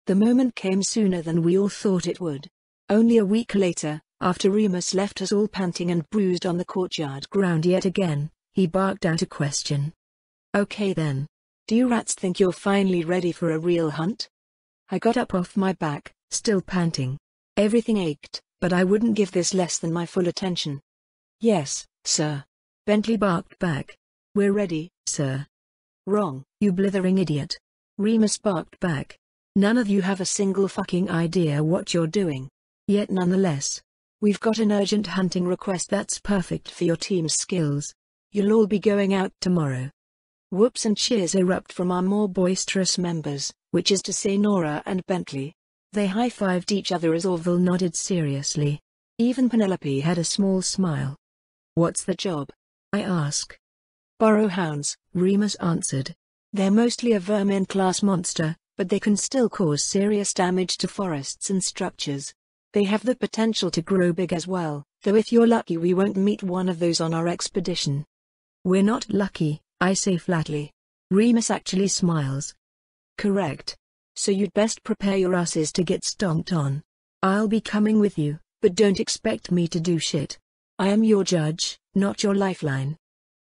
The moment came sooner than we all thought it would. Only a week later, after Remus left us all panting and bruised on the courtyard ground yet again, he barked out a question. "Okay then. Do you rats think you're finally ready for a real hunt?" I got up off my back, still panting. Everything ached, but I wouldn't give this less than my full attention. "Yes, sir," Bentley barked back. "We're ready, sir." "Wrong, you blithering idiot," Remus barked back. "None of you have a single fucking idea what you're doing. Yet nonetheless, we've got an urgent hunting request that's perfect for your team's skills. You'll all be going out tomorrow." Whoops and cheers erupt from our more boisterous members, which is to say Nora and Bentley. They high-fived each other as Orville nodded seriously. Even Penelope had a small smile. "What's the job?" I ask. "Burrow hounds," Remus answered. "They're mostly a vermin-class monster, but they can still cause serious damage to forests and structures. They have the potential to grow big as well, though if you're lucky we won't meet one of those on our expedition." "We're not lucky," I say flatly. Remus actually smiles. "Correct. So you'd best prepare your asses to get stomped on. I'll be coming with you, but don't expect me to do shit. I am your judge, not your lifeline."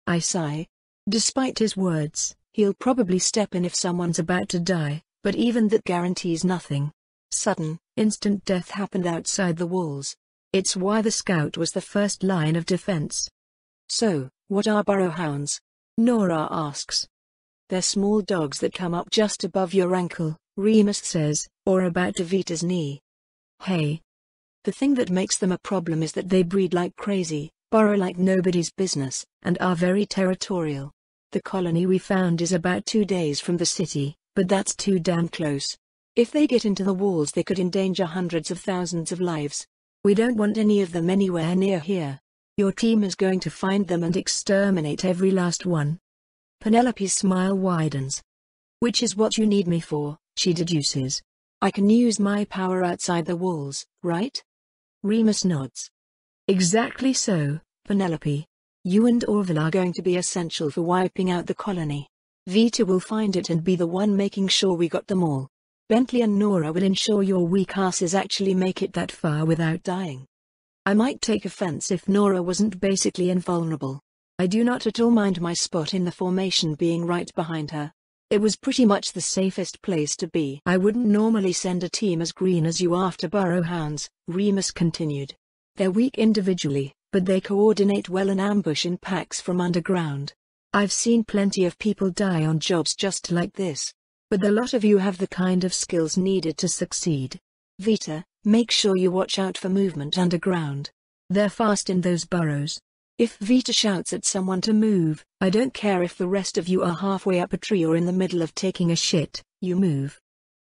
I sigh. Despite his words, he'll probably step in if someone's about to die, but even that guarantees nothing. Sudden, instant death happened outside the walls. It's why the scout was the first line of defense. "So, what are burrow hounds?" Nora asks. "They're small dogs that come up just above your ankle," Remus says, "or about to Vita's knee. Hey. The thing that makes them a problem is that they breed like crazy, burrow like nobody's business, and are very territorial. The colony we found is about 2 days from the city, but that's too damn close. If they get into the walls they could endanger hundreds of thousands of lives. We don't want any of them anywhere near here. Your team is going to find them and exterminate every last one." Penelope's smile widens. "Which is what you need me for," she deduces. "I can use my power outside the walls, right?" Remus nods. "Exactly so, Penelope. You and Orville are going to be essential for wiping out the colony. Vita will find it and be the one making sure we got them all. Bentley and Nora will ensure your weak asses actually make it that far without dying." I might take offense if Nora wasn't basically invulnerable. I do not at all mind my spot in the formation being right behind her. It was pretty much the safest place to be. "I wouldn't normally send a team as green as you after burrow hounds," Remus continued. "They're weak individually, but they coordinate well and ambush in packs from underground. I've seen plenty of people die on jobs just like this. But a lot of you have the kind of skills needed to succeed. Vita, make sure you watch out for movement underground. They're fast in those burrows. If Vita shouts at someone to move, I don't care if the rest of you are halfway up a tree or in the middle of taking a shit, you move."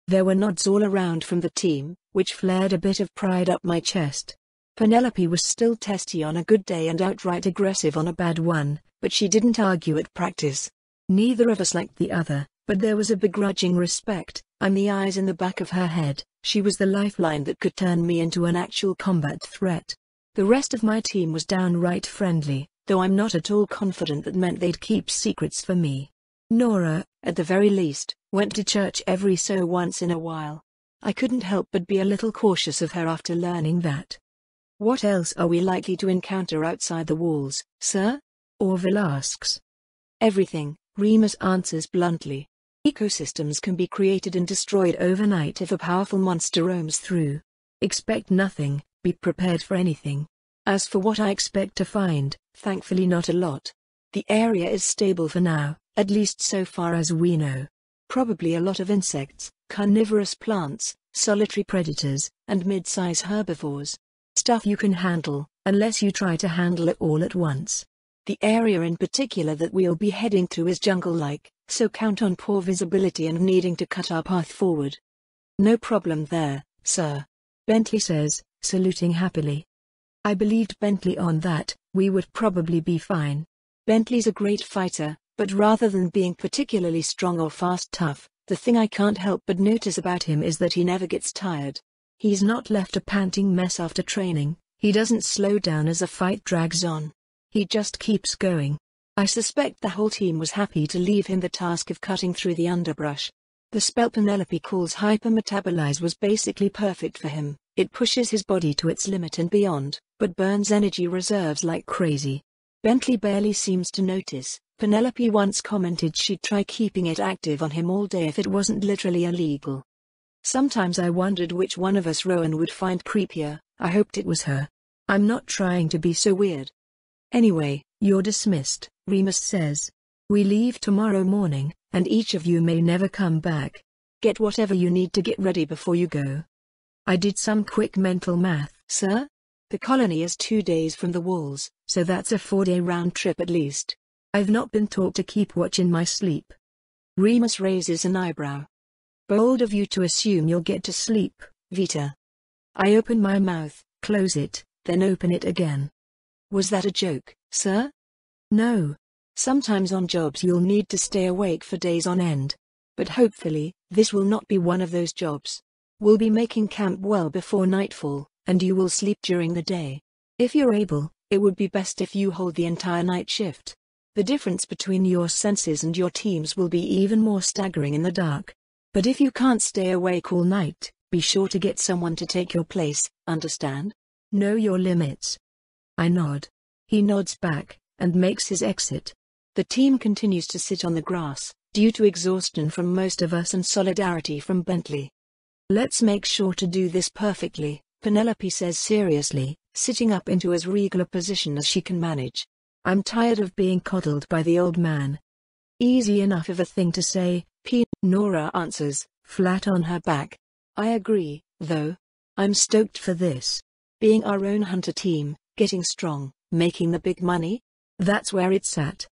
There were nods all around from the team, which flared a bit of pride up my chest. Penelope was still testy on a good day and outright aggressive on a bad one, but she didn't argue at practice. Neither of us liked the other, but there was a begrudging respect. I'm the eyes in the back of her head. She was the lifeline that could turn me into an actual combat threat. The rest of my team was downright friendly, though I'm not at all confident that meant they'd keep secrets for me. Nora, at the very least, went to church every so once in a while. I couldn't help but be a little cautious of her after learning that. "What else are we likely to encounter outside the walls, sir?" Orville asks. "Everything," Remus answers bluntly. "Ecosystems can be created and destroyed overnight if a powerful monster roams through. Expect nothing, be prepared for anything. As for what I expect to find, thankfully not a lot. The area is stable for now, at least so far as we know. Probably a lot of insects, carnivorous plants, solitary predators, and mid-size herbivores. Stuff you can handle, unless you try to handle it all at once. The area in particular that we'll be heading through is jungle-like, so count on poor visibility and needing to cut our path forward." "No problem there, sir," Bentley says, saluting happily. I believed Bentley on that. We would probably be fine. Bentley's a great fighter, but rather than being particularly strong or fast tough, the thing I can't help but notice about him is that he never gets tired. He's not left a panting mess after training, he doesn't slow down as a fight drags on. He just keeps going. I suspect the whole team was happy to leave him the task of cutting through the underbrush. The spell Penelope calls hypermetabolize was basically perfect for him. It pushes his body to its limit and beyond, but burns energy reserves like crazy. Bentley barely seems to notice. Penelope once commented she'd try keeping it active on him all day if it wasn't literally illegal. Sometimes I wondered which one of us Rowan would find creepier. I hoped it was her. I'm not trying to be so weird. Anyway, you're dismissed, Remus says. We leave tomorrow morning, and each of you may never come back. Get whatever you need to get ready before you go. I did some quick mental math. Sir? The colony is 2 days from the walls, so that's a 4-day round trip at least. I've not been taught to keep watch in my sleep. Remus raises an eyebrow. Bold of you to assume you'll get to sleep, Vita. I open my mouth, close it, then open it again. Was that a joke, sir? No. Sometimes on jobs you'll need to stay awake for days on end. But hopefully, this will not be one of those jobs. We'll be making camp well before nightfall, and you will sleep during the day. If you're able, it would be best if you hold the entire night shift. The difference between your senses and your team's will be even more staggering in the dark. But if you can't stay awake all night, be sure to get someone to take your place, understand? Know your limits. I nod. He nods back, and makes his exit. The team continues to sit on the grass, due to exhaustion from most of us and solidarity from Bentley. Let's make sure to do this perfectly, Penelope says seriously, sitting up into as regal a position as she can manage. I'm tired of being coddled by the old man. Easy enough of a thing to say, Nora answers, flat on her back. I agree, though. I'm stoked for this. Being our own hunter team, getting strong, making the big money? That's where it's at.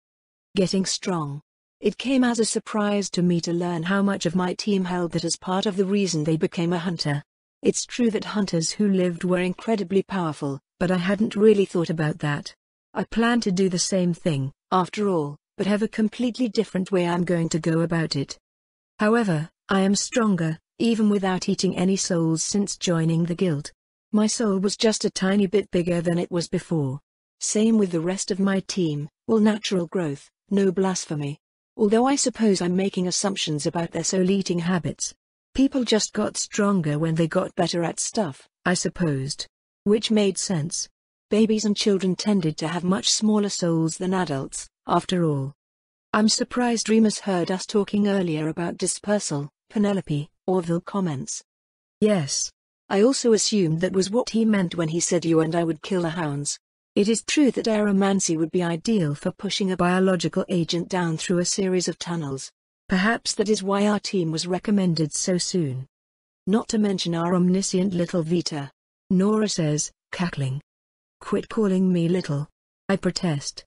Getting strong. It came as a surprise to me to learn how much of my team held that as part of the reason they became a hunter. It's true that hunters who lived were incredibly powerful, but I hadn't really thought about that. I plan to do the same thing, after all, but have a completely different way I'm going to go about it. However, I am stronger, even without eating any souls since joining the guild. My soul was just a tiny bit bigger than it was before. Same with the rest of my team, all natural growth, no blasphemy. Although I suppose I'm making assumptions about their soul-eating habits. People just got stronger when they got better at stuff, I supposed. Which made sense. Babies and children tended to have much smaller souls than adults, after all. I'm surprised Remus heard us talking earlier about dispersal, Penelope, Orville comments. Yes. I also assumed that was what he meant when he said you and I would kill the hounds. It is true that aeromancy would be ideal for pushing a biological agent down through a series of tunnels. Perhaps that is why our team was recommended so soon. Not to mention our omniscient little Vita. Nora says, cackling. Quit calling me little. I protest.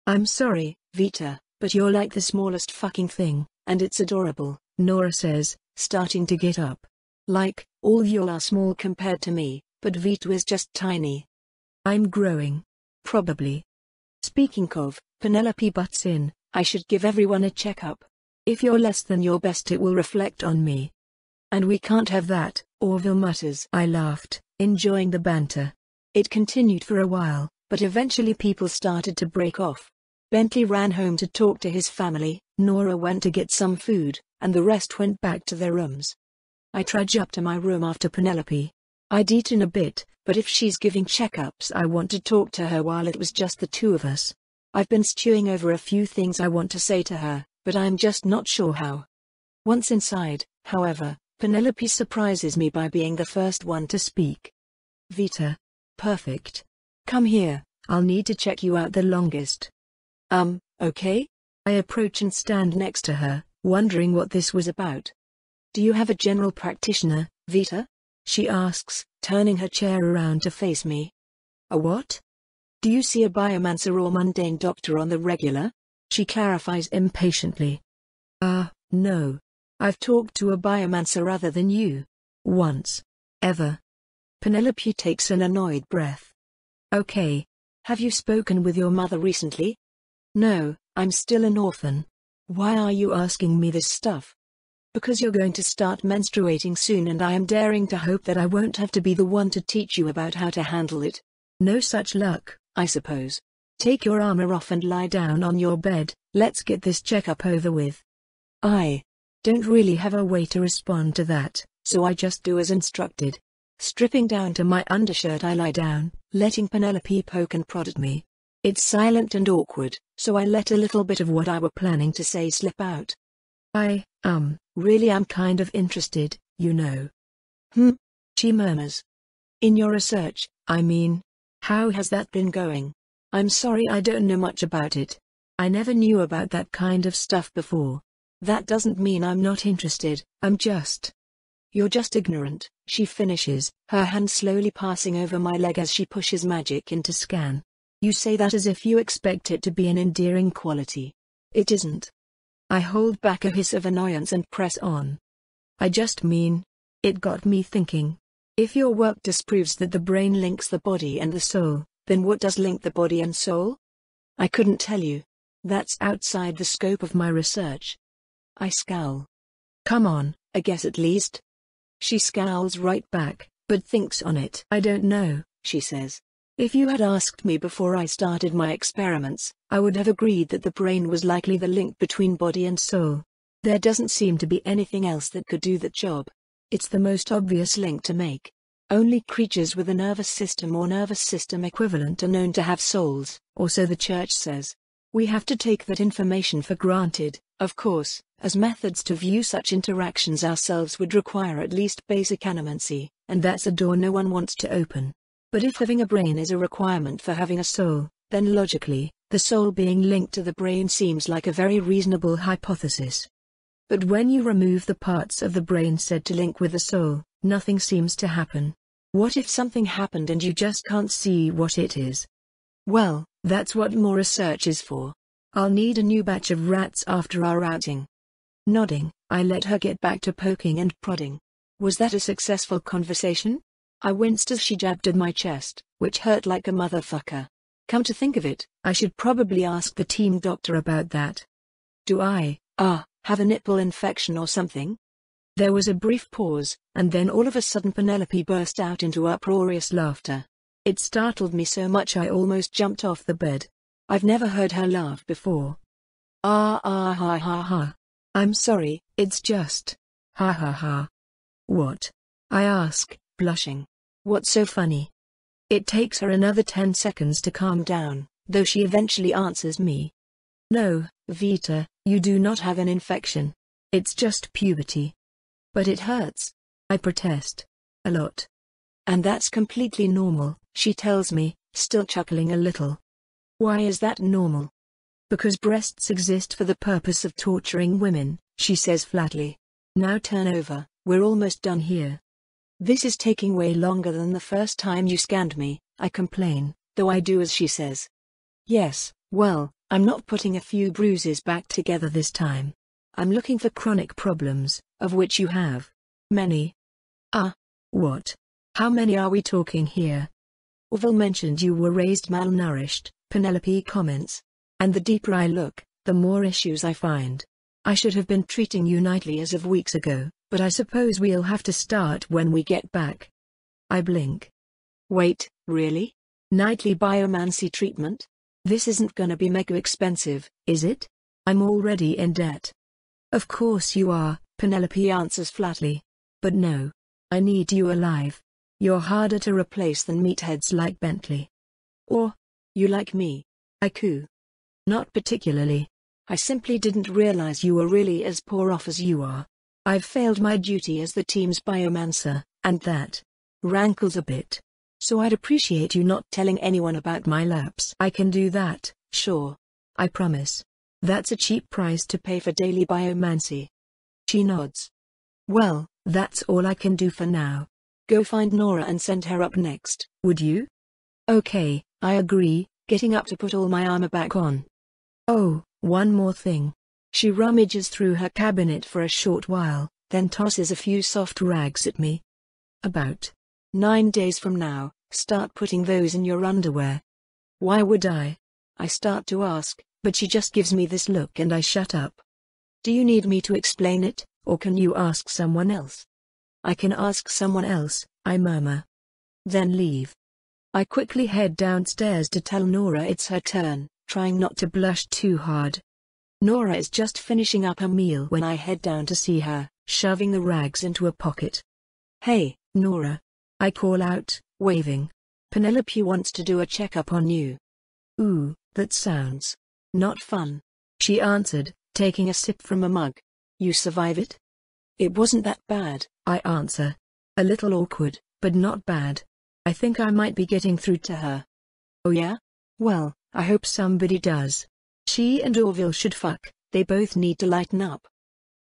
I'm sorry, Vita, but you're like the smallest fucking thing, and it's adorable, Nora says, starting to get up. Like, all y'all are small compared to me, but Vita is just tiny. I'm growing. Probably. Speaking of, Penelope butts in, I should give everyone a checkup. If you're less than your best it will reflect on me. And we can't have that, Orville mutters. I laughed, enjoying the banter. It continued for a while, but eventually people started to break off. Bentley ran home to talk to his family, Nora went to get some food, and the rest went back to their rooms. I trudge up to my room after Penelope. I'd eaten a bit, but if she's giving checkups I want to talk to her while it was just the two of us. I've been stewing over a few things I want to say to her, but I'm just not sure how. Once inside, however, Penelope surprises me by being the first one to speak. Vita. Perfect. Come here, I'll need to check you out the longest. Okay? I approach and stand next to her, wondering what this was about. Do you have a general practitioner, Vita? She asks, turning her chair around to face me. A what? Do you see a biomancer or mundane doctor on the regular? She clarifies impatiently. No. I've talked to a biomancer other than you. Once. Ever. Penelope takes an annoyed breath. Okay. Have you spoken with your mother recently? No, I'm still an orphan. Why are you asking me this stuff? Because you're going to start menstruating soon and I am daring to hope that I won't have to be the one to teach you about how to handle it. No such luck, I suppose. Take your armor off and lie down on your bed, let's get this checkup over with. Don't really have a way to respond to that, so I just do as instructed. Stripping down to my undershirt, I lie down, letting Penelope poke and prod at me. It's silent and awkward, so I let a little bit of what I were planning to say slip out. I, really am kind of interested, you know. She murmurs. In your research, I mean. How has that been going? I'm sorry, I don't know much about it. I never knew about that kind of stuff before. That doesn't mean I'm not interested, You're just ignorant, she finishes, her hand slowly passing over my leg as she pushes magic into scan. You say that as if you expect it to be an endearing quality. It isn't. I hold back a hiss of annoyance and press on. I just mean, it got me thinking. If your work disproves that the brain links the body and the soul, then what does link the body and soul? I couldn't tell you. That's outside the scope of my research. I scowl. Come on, a guess at least. She scowls right back, but thinks on it. I don't know, she says. If you had asked me before I started my experiments, I would have agreed that the brain was likely the link between body and soul. There doesn't seem to be anything else that could do that job. It's the most obvious link to make. Only creatures with a nervous system or nervous system equivalent are known to have souls, or so the church says. We have to take that information for granted, of course, as methods to view such interactions ourselves would require at least basic animancy, and that's a door no one wants to open. But if having a brain is a requirement for having a soul, then logically, the soul being linked to the brain seems like a very reasonable hypothesis. But when you remove the parts of the brain said to link with the soul, nothing seems to happen. What if something happened and you just can't see what it is? Well, that's what more research is for. I'll need a new batch of rats after our outing. Nodding, I let her get back to poking and prodding. Was that a successful conversation? I winced as she jabbed at my chest, which hurt like a motherfucker. Come to think of it, I should probably ask the team doctor about that. Do I, have a nipple infection or something? There was a brief pause, and then all of a sudden Penelope burst out into uproarious laughter. It startled me so much I almost jumped off the bed. I've never heard her laugh before. Ha ha ha. I'm sorry, it's just. Ha ha ha. What? I ask, blushing. What's so funny? It takes her another 10 seconds to calm down, though she eventually answers me. No, Vita, you do not have an infection. It's just puberty. But it hurts. I protest. A lot. And that's completely normal, she tells me, still chuckling a little. Why is that normal? Because breasts exist for the purpose of torturing women, she says flatly. Now turn over, we're almost done here. This is taking way longer than the first time you scanned me, I complain, though I do as she says. Yes, well, I'm not putting a few bruises back together this time. I'm looking for chronic problems, of which you have. Many. What? How many are we talking here? Orville mentioned you were raised malnourished, Penelope comments. And the deeper I look, the more issues I find. I should have been treating you nightly as of weeks ago, but I suppose we'll have to start when we get back. I blink. Wait, really? Nightly biomancy treatment? This isn't gonna be mega expensive, is it? I'm already in debt. Of course you are, Penelope answers flatly. But no. I need you alive. You're harder to replace than meatheads like Bentley. Or, you like me. I coo. Not particularly. I simply didn't realize you were really as poor off as you are. I've failed my duty as the team's biomancer, and that rankles a bit. So I'd appreciate you not telling anyone about my lapse. I can do that, sure. I promise. That's a cheap price to pay for daily biomancy. She nods. Well, that's all I can do for now. Go find Nora and send her up next, would you? Okay, I agree, getting up to put all my armor back on. Oh, one more thing. She rummages through her cabinet for a short while, then tosses a few soft rags at me. About 9 days from now, start putting those in your underwear. Why would I? I start to ask, but she just gives me this look and I shut up. Do you need me to explain it, or can you ask someone else? I can ask someone else, I murmur. Then leave. I quickly head downstairs to tell Nora it's her turn, trying not to blush too hard. Nora is just finishing up her meal when I head down to see her, shoving the rags into a pocket. Hey, Nora. I call out, waving. Penelope wants to do a checkup on you. Ooh, that sounds not fun, she answered, taking a sip from a mug. You survive it? It wasn't that bad, I answer. A little awkward, but not bad. I think I might be getting through to her. Oh yeah? Well, I hope somebody does. She and Orville should fuck, they both need to lighten up.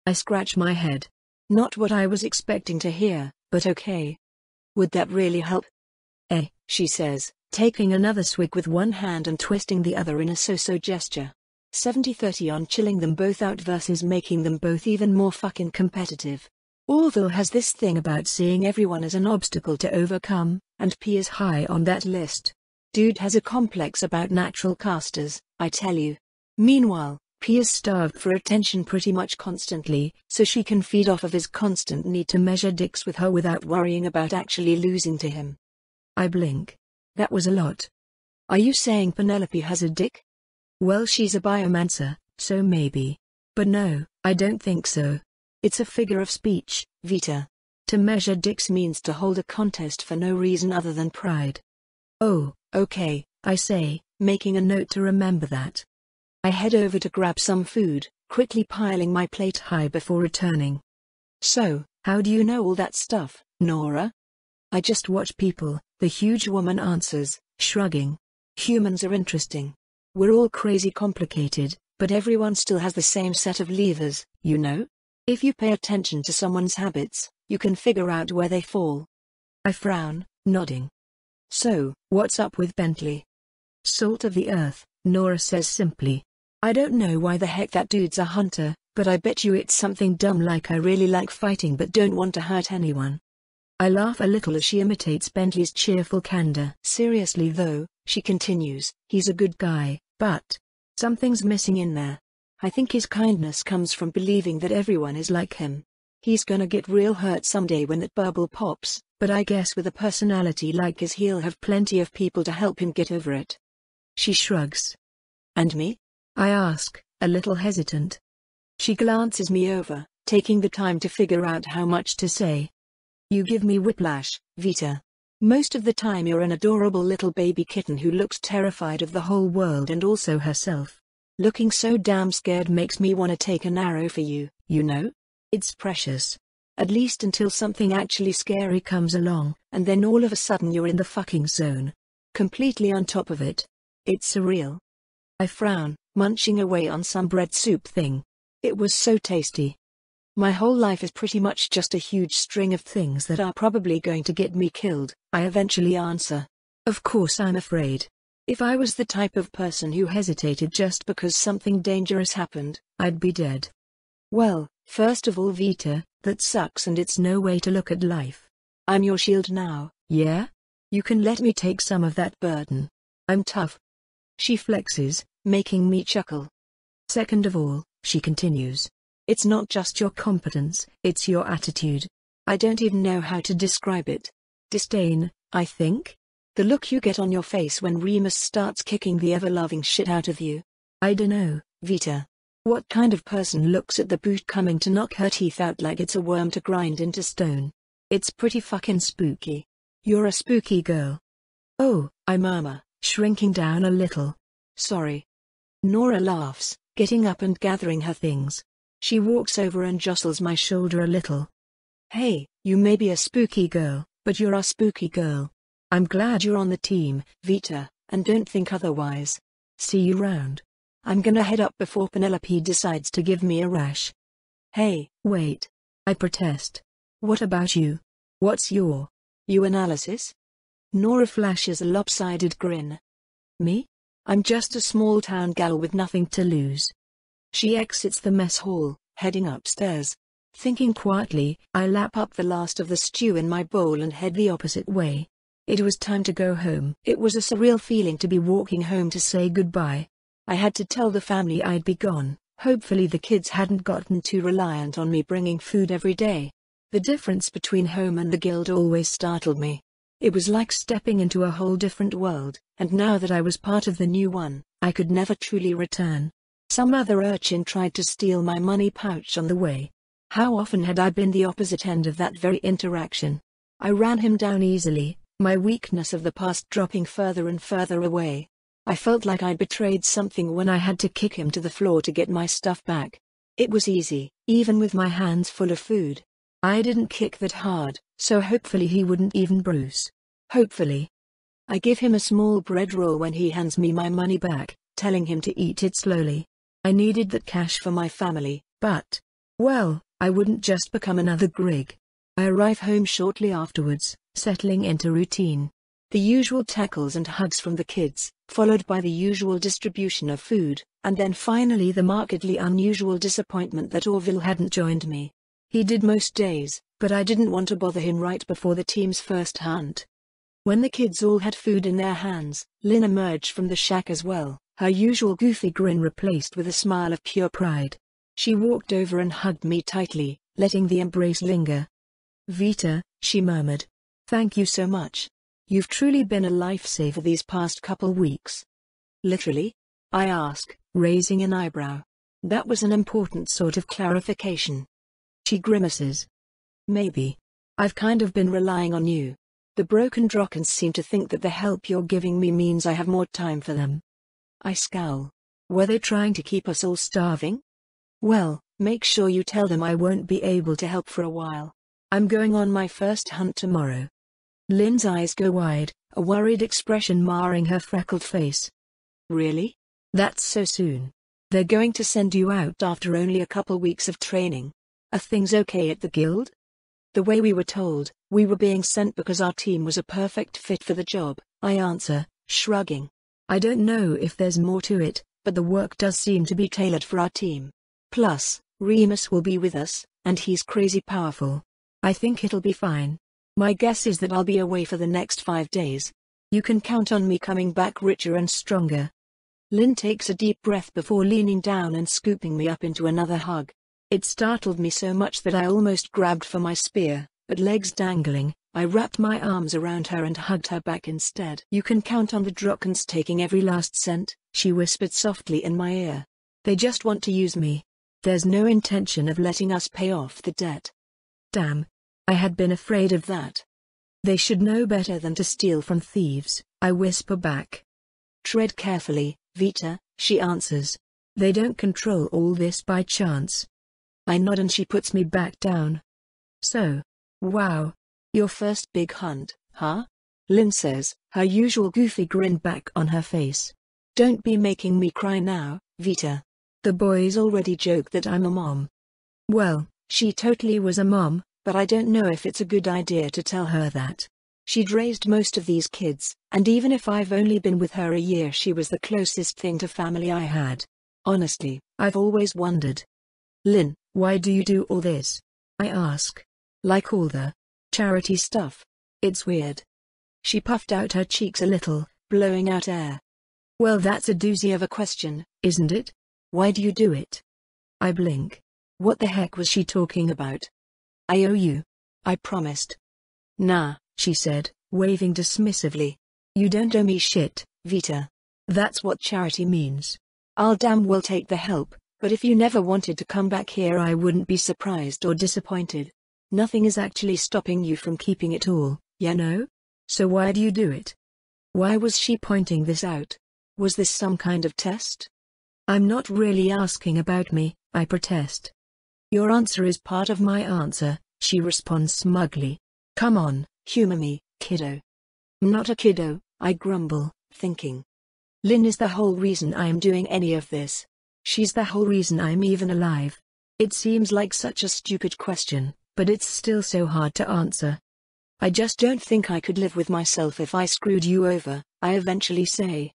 I scratch my head. Not what I was expecting to hear, but okay. Would that really help? She says, taking another swig with one hand and twisting the other in a so-so gesture. 70-30 on chilling them both out versus making them both even more fucking competitive. Orville has this thing about seeing everyone as an obstacle to overcome, and P is high on that list. Dude has a complex about natural casters, I tell you. Meanwhile, P is starved for attention pretty much constantly, so she can feed off of his constant need to measure dicks with her without worrying about actually losing to him. I blink. That was a lot. Are you saying Penelope has a dick? Well, she's a biomancer, so maybe. But no, I don't think so. It's a figure of speech, Vita. To measure dicks means to hold a contest for no reason other than pride. Oh, okay, I say, making a note to remember that. I head over to grab some food, quickly piling my plate high before returning. So, how do you know all that stuff, Nora? I just watch people, the huge woman answers, shrugging. Humans are interesting. We're all crazy complicated, but everyone still has the same set of levers, you know? If you pay attention to someone's habits, you can figure out where they fall. I frown, nodding. So, what's up with Bentley? Salt of the earth, Nora says simply. I don't know why the heck that dude's a hunter, but I bet you it's something dumb like I really like fighting but don't want to hurt anyone. I laugh a little as she imitates Bentley's cheerful candor. Seriously though, she continues, he's a good guy, but something's missing in there. I think his kindness comes from believing that everyone is like him. He's gonna get real hurt someday when that bubble pops, but I guess with a personality like his he'll have plenty of people to help him get over it. She shrugs. And me? I ask, a little hesitant. She glances me over, taking the time to figure out how much to say. You give me whiplash, Vita. Most of the time you're an adorable little baby kitten who looks terrified of the whole world and also herself. Looking so damn scared makes me want to take an arrow for you, you know? It's precious. At least until something actually scary comes along, and then all of a sudden you're in the fucking zone. Completely on top of it. It's surreal. I frown, munching away on some bread soup thing. It was so tasty. My whole life is pretty much just a huge string of things that are probably going to get me killed, I eventually answer. Of course I'm afraid. If I was the type of person who hesitated just because something dangerous happened, I'd be dead. Well, first of all Vita, that sucks and it's no way to look at life. I'm your shield now, yeah? You can let me take some of that burden. I'm tough. She flexes, making me chuckle. Second of all, she continues. It's not just your competence, it's your attitude. I don't even know how to describe it. Disdain, I think? The look you get on your face when Remus starts kicking the ever-loving shit out of you. I dunno, Vita. What kind of person looks at the boot coming to knock her teeth out like it's a worm to grind into stone? It's pretty fucking spooky. You're a spooky girl. Oh, I murmur, shrinking down a little. Sorry. Nora laughs, getting up and gathering her things. She walks over and jostles my shoulder a little. Hey, you may be a spooky girl, but you're a spooky girl. I'm glad you're on the team, Vita, and don't think otherwise. See you round. I'm gonna head up before Penelope decides to give me a rash. Hey, wait. I protest. What about you? What's your analysis? Nora flashes a lopsided grin. Me? I'm just a small-town gal with nothing to lose. She exits the mess hall, heading upstairs. Thinking quietly, I lap up the last of the stew in my bowl and head the opposite way. It was time to go home. It was a surreal feeling to be walking home to say goodbye. I had to tell the family I'd be gone. Hopefully the kids hadn't gotten too reliant on me bringing food every day. The difference between home and the guild always startled me. It was like stepping into a whole different world, and now that I was part of the new one, I could never truly return. Some other urchin tried to steal my money pouch on the way. How often had I been the opposite end of that very interaction? I ran him down easily, my weakness of the past dropping further and further away. I felt like I'd betrayed something when I had to kick him to the floor to get my stuff back. It was easy, even with my hands full of food. I didn't kick that hard, so hopefully he wouldn't even bruise. Hopefully. I give him a small bread roll when he hands me my money back, telling him to eat it slowly. I needed that cash for my family, but, well, I wouldn't just become another Grig. I arrive home shortly afterwards, settling into routine. The usual tackles and hugs from the kids, followed by the usual distribution of food, and then finally the markedly unusual disappointment that Orville hadn't joined me. He did most days, but I didn't want to bother him right before the team's first hunt. When the kids all had food in their hands, Lynn emerged from the shack as well, her usual goofy grin replaced with a smile of pure pride. She walked over and hugged me tightly, letting the embrace linger. "Vita," she murmured. "Thank you so much. You've truly been a lifesaver these past couple weeks." "Literally?" I ask, raising an eyebrow. That was an important sort of clarification. She grimaces. "Maybe. I've kind of been relying on you. The broken Drockens seem to think that the help you're giving me means I have more time for them." I scowl. Were they trying to keep us all starving? "Well, make sure you tell them I won't be able to help for a while. I'm going on my first hunt tomorrow." Lynn's eyes go wide, a worried expression marring her freckled face. "Really? That's so soon. They're going to send you out after only a couple weeks of training. Are things okay at the guild?" "The way we were told, we were being sent because our team was a perfect fit for the job," I answer, shrugging. "I don't know if there's more to it, but the work does seem to be tailored for our team. Plus, Remus will be with us, and he's crazy powerful. I think it'll be fine. My guess is that I'll be away for the next 5 days. You can count on me coming back richer and stronger." Lynn takes a deep breath before leaning down and scooping me up into another hug. It startled me so much that I almost grabbed for my spear, but legs dangling, I wrapped my arms around her and hugged her back instead. "You can count on the Drockens taking every last cent," she whispered softly in my ear. "They just want to use me. There's no intention of letting us pay off the debt." Damn. I had been afraid of that. "They should know better than to steal from thieves," I whisper back. "Tread carefully, Vita," she answers. "They don't control all this by chance." I nod and she puts me back down. "So. Wow. Your first big hunt, huh?" Lynn says, her usual goofy grin back on her face. "Don't be making me cry now, Vita. The boys already joke that I'm a mom." Well, she totally was a mom, but I don't know if it's a good idea to tell her that. She'd raised most of these kids, and even if I've only been with her a year, she was the closest thing to family I had. Honestly, I've always wondered. "Lynn, why do you do all this?" I ask. "Like all the charity stuff? It's weird." She puffed out her cheeks a little, blowing out air. "Well, that's a doozy of a question, isn't it? Why do you do it?" I blink. What the heck was she talking about? "I owe you," I promised. "Nah," she said, waving dismissively. "You don't owe me shit, Vita. That's what charity means. I'll damn well take the help, but if you never wanted to come back here I wouldn't be surprised or disappointed. Nothing is actually stopping you from keeping it all, you know? So why do you do it?" Why was she pointing this out? Was this some kind of test? "I'm not really asking about me," I protest. "Your answer is part of my answer," she responds smugly. "Come on, humor me, kiddo." "I'm not a kiddo," I grumble, thinking. Lynn is the whole reason I am doing any of this. She's the whole reason I'm even alive. It seems like such a stupid question, but it's still so hard to answer. "I just don't think I could live with myself if I screwed you over," I eventually say.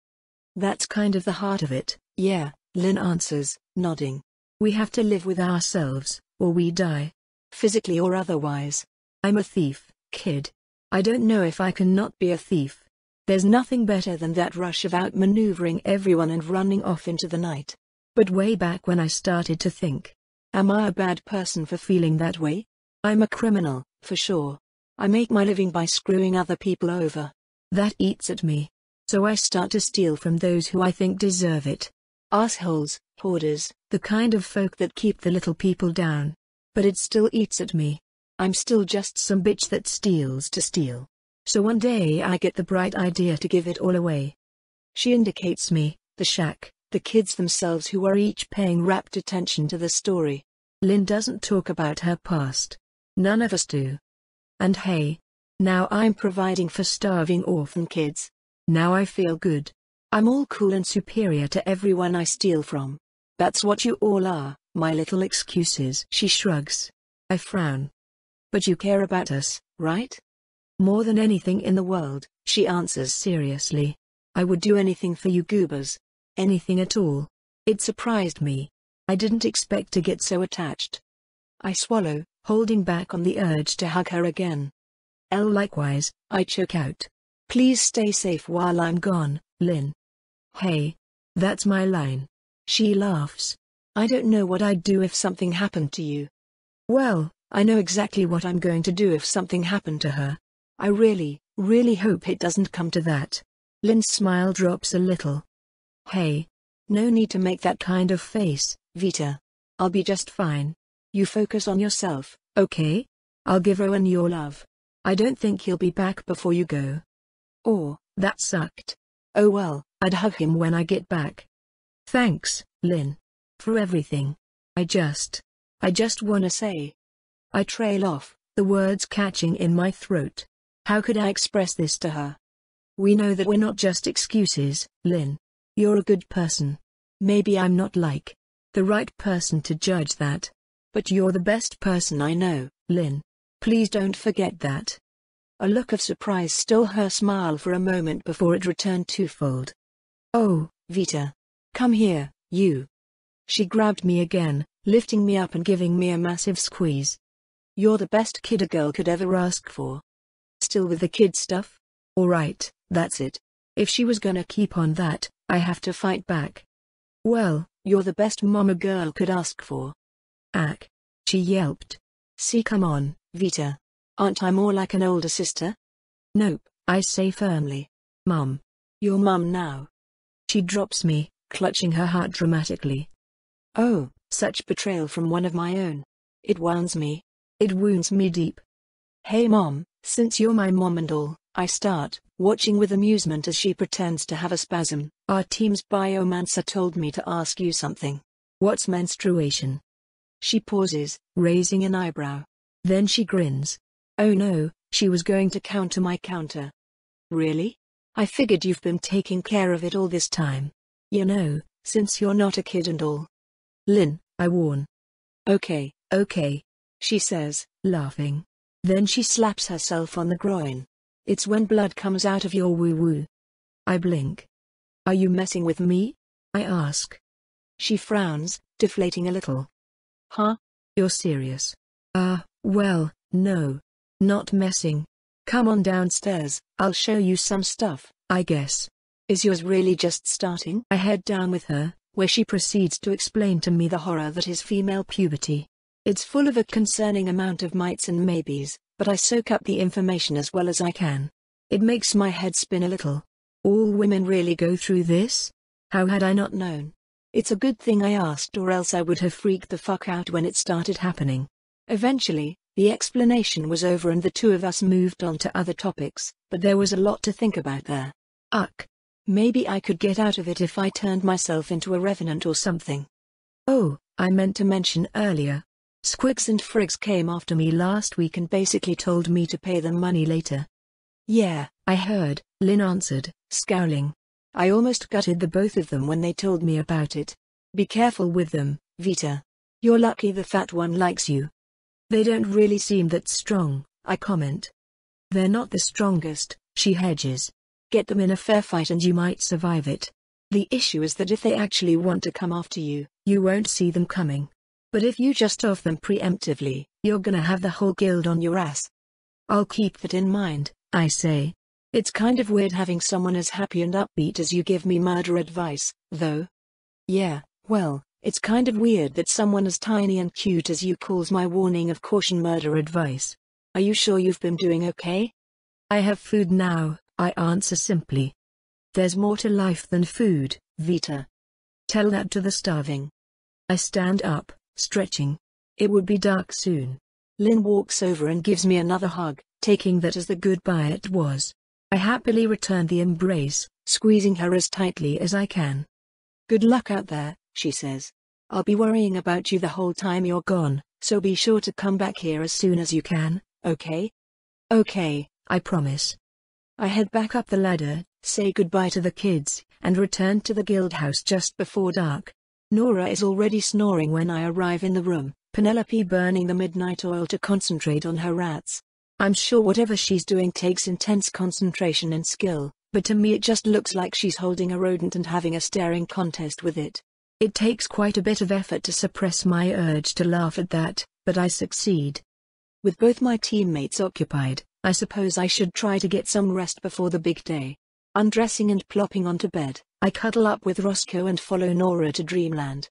"That's kind of the heart of it, yeah," Lynn answers, nodding. "We have to live with ourselves, or we die. Physically or otherwise. I'm a thief, kid. I don't know if I can not be a thief. There's nothing better than that rush of outmaneuvering everyone and running off into the night. But way back when I started to think, am I a bad person for feeling that way? I'm a criminal, for sure. I make my living by screwing other people over. That eats at me. So I start to steal from those who I think deserve it. Assholes, Hoarders, the kind of folk that keep the little people down. But it still eats at me. I'm still just some bitch that steals to steal. So one day I get the bright idea to give it all away. She indicates me, the shack, the kids themselves who are each paying rapt attention to the story. Lynn doesn't talk about her past. None of us do. And hey, now I'm providing for starving orphan kids. Now I feel good. I'm all cool and superior to everyone I steal from. That's what you all are, my little excuses. She shrugs. I frown. But you care about us, right? More than anything in the world, she answers seriously. I would do anything for you goobers. Anything at all. It surprised me. I didn't expect to get so attached. I swallow, holding back on the urge to hug her again. Likewise, I choke out. Please stay safe while I'm gone, Lynn. Hey. That's my line. She laughs. I don't know what I'd do if something happened to you. Well, I know exactly what I'm going to do if something happened to her. I really, really hope it doesn't come to that. Lynn's smile drops a little. Hey. No need to make that kind of face, Vita. I'll be just fine. You focus on yourself, okay? I'll give Owen your love. I don't think he'll be back before you go. Oh, that sucked. Oh well, I'd hug him when I get back. Thanks, Lynn. For everything. I just wanna say. I trail off, the words catching in my throat. How could I express this to her? We know that we're not just excuses, Lynn. You're a good person. Maybe I'm not like the right person to judge that. But you're the best person I know, Lynn. Please don't forget that. A look of surprise stole her smile for a moment before it returned twofold. Oh, Vita. Come here, you. She grabbed me again, lifting me up and giving me a massive squeeze. You're the best kid a girl could ever ask for. Still with the kid stuff? Alright, that's it. If she was gonna keep on that, I have to fight back. Well, you're the best mom a girl could ask for. Ack. She yelped. See, come on, Vita. Aren't I more like an older sister? Nope, I say firmly. Mum. You're mum now. She drops me, clutching her heart dramatically. Oh, such betrayal from one of my own. It wounds me. It wounds me deep. Hey Mom, since you're my mom and all, I start, watching with amusement as she pretends to have a spasm. Our team's biomancer told me to ask you something. What's menstruation? She pauses, raising an eyebrow. Then she grins. Oh no, she was going to counter my counter. Really? I figured you've been taking care of it all this time. You know, since you're not a kid and all. Lynn, I warn. Okay, she says, laughing. Then she slaps herself on the groin. It's when blood comes out of your woo-woo. I blink. Are you messing with me? I ask. She frowns, deflating a little. Huh? You're serious? Well, no. Not messing. Come on downstairs, I'll show you some stuff, I guess. Is yours really just starting? I head down with her, where she proceeds to explain to me the horror that is female puberty. It's full of a concerning amount of mights and maybes, but I soak up the information as well as I can. It makes my head spin a little. All women really go through this? How had I not known? It's a good thing I asked, or else I would have freaked the fuck out when it started happening. Eventually, the explanation was over and the two of us moved on to other topics, but there was a lot to think about there. Maybe I could get out of it if I turned myself into a revenant or something. Oh, I meant to mention earlier. Squigs and Frigs came after me last week and basically told me to pay them money later. Yeah, I heard, Lynn answered, scowling. I almost gutted the both of them when they told me about it. Be careful with them, Vita. You're lucky the fat one likes you. They don't really seem that strong, I comment. They're not the strongest, she hedges. Get them in a fair fight and you might survive it. The issue is that if they actually want to come after you, you won't see them coming. But if you just off them preemptively, you're gonna have the whole guild on your ass. I'll keep that in mind, I say. It's kind of weird having someone as happy and upbeat as you give me murder advice, though. Yeah, well, it's kind of weird that someone as tiny and cute as you calls my warning of caution murder advice. Are you sure you've been doing okay? I have food now, I answer simply. There's more to life than food, Vita. Tell that to the starving. I stand up, stretching. It would be dark soon. Lynn walks over and gives me another hug, taking that as the goodbye it was. I happily return the embrace, squeezing her as tightly as I can. Good luck out there, she says. I'll be worrying about you the whole time you're gone, so be sure to come back here as soon as you can, okay? Okay, I promise. I head back up the ladder, say goodbye to the kids, and return to the guild house just before dark. Nora is already snoring when I arrive in the room, Penelope burning the midnight oil to concentrate on her rats. I'm sure whatever she's doing takes intense concentration and skill, but to me it just looks like she's holding a rodent and having a staring contest with it. It takes quite a bit of effort to suppress my urge to laugh at that, but I succeed. With both my teammates occupied, I suppose I should try to get some rest before the big day. Undressing and plopping onto bed, I cuddle up with Roscoe and follow Nora to Dreamland.